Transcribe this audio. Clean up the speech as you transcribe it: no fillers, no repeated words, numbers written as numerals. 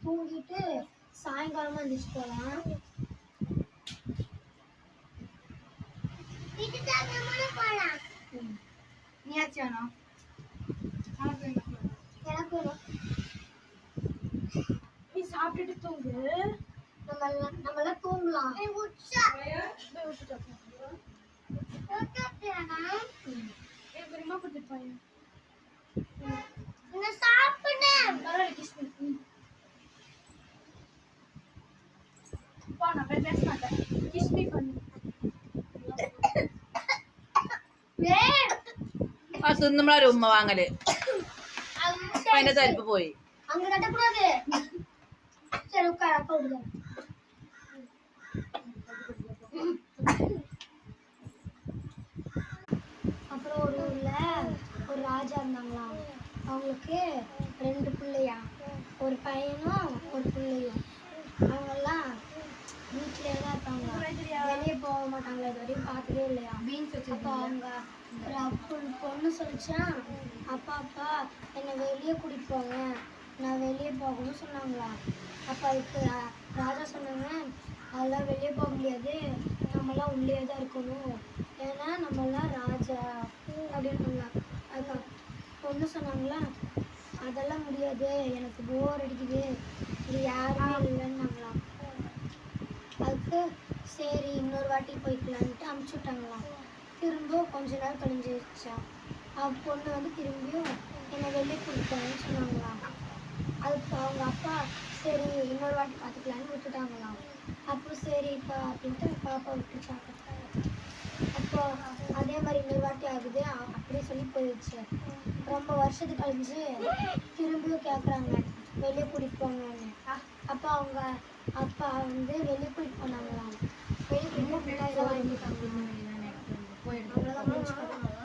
தூங்கிட்டு சாயங்காலமா எந்திரிச்சு போகலாம். நீயாச்சும் வேணும் எனக்கு வேணும். நீ சாப்பிட்டுட்டு தூங்கு. நம்மளாம் தூங்கலாம். பெரியமா கொடுத்துட்டு போய் நான் பேச மாட்டேன். கிஸ்மி பண்ணு. തിന്നുമ്പോഴാ ഉമ്മ വാങ്ങല്. അതിന്റെ തരിപ്പ് പോയി. அங்க கட்டக்கூடாது. சரி உட்கார போடுங்க. அப்புறம் ஒரு ஊர்ல ஒரு ராஜா இருந்தாங்களாம். அவங்களுக்கு 2 பிள்ளையா, ஒரு பையனும் ஒரு பிள்ளையும். அவங்கெல்லாம் வீட்டிலே தான் இருப்பாங்க, வெளியே போக மாட்டாங்க. இது வரையும் பார்த்ததே இல்லையா. அப்போ அவங்க பொண்ணு சொல்லிச்சா, அப்பா என்னை வெளியே கூட்டிட்டு போங்க, நான் வெளியே போகணும்னு சொன்னாங்களா. அப்போ அதுக்கு ராஜா சொன்னாங்க, அதெல்லாம் வெளியே போக முடியாது, நம்மளாம் உள்ளே தான் இருக்கணும், ஏன்னா நம்மளாம் ராஜா அப்படின்னு சொன்னாங்க. அதுக்கு பொண்ணு சொன்னாங்களா, அதெல்லாம் முடியாது, எனக்கு போர் அடிக்குது, இது யாருமே இல்லைன்னாங்களாம். அதுக்கு சரி இன்னொரு வாட்டி போய்க்கலான்ட்டு அமுச்சு விட்டாங்களாம். திரும்ப கொஞ்ச நாள் கழிஞ்சிருச்சா. பொண்ணு வந்து திரும்பியும் என்னை வெளியே கூட்டிட்டு சொன்னாங்களாம். அதுக்கு அவங்க அப்பா சரி இன்னொரு வாட்டி பார்த்துக்கலான்னு விட்டுட்டாங்களாம். அப்போ சரிப்பா அப்படின்ட்டு பாப்பா விட்டுச்சாங்க. அப்போ அதே மாதிரி இன்னொரு வாட்டி ஆகுது, அப்படியே சொல்லி போயிடுச்சு. ரொம்ப வருஷத்துக்கு கழிஞ்சு திரும்பியும் கேட்குறாங்க வெளியே கூட்டிகிட்டு போங்கன்னு. அப்போ அவங்க அப்பா வந்து வெளியே கூட்டிகிட்டு போனாங்களாம்.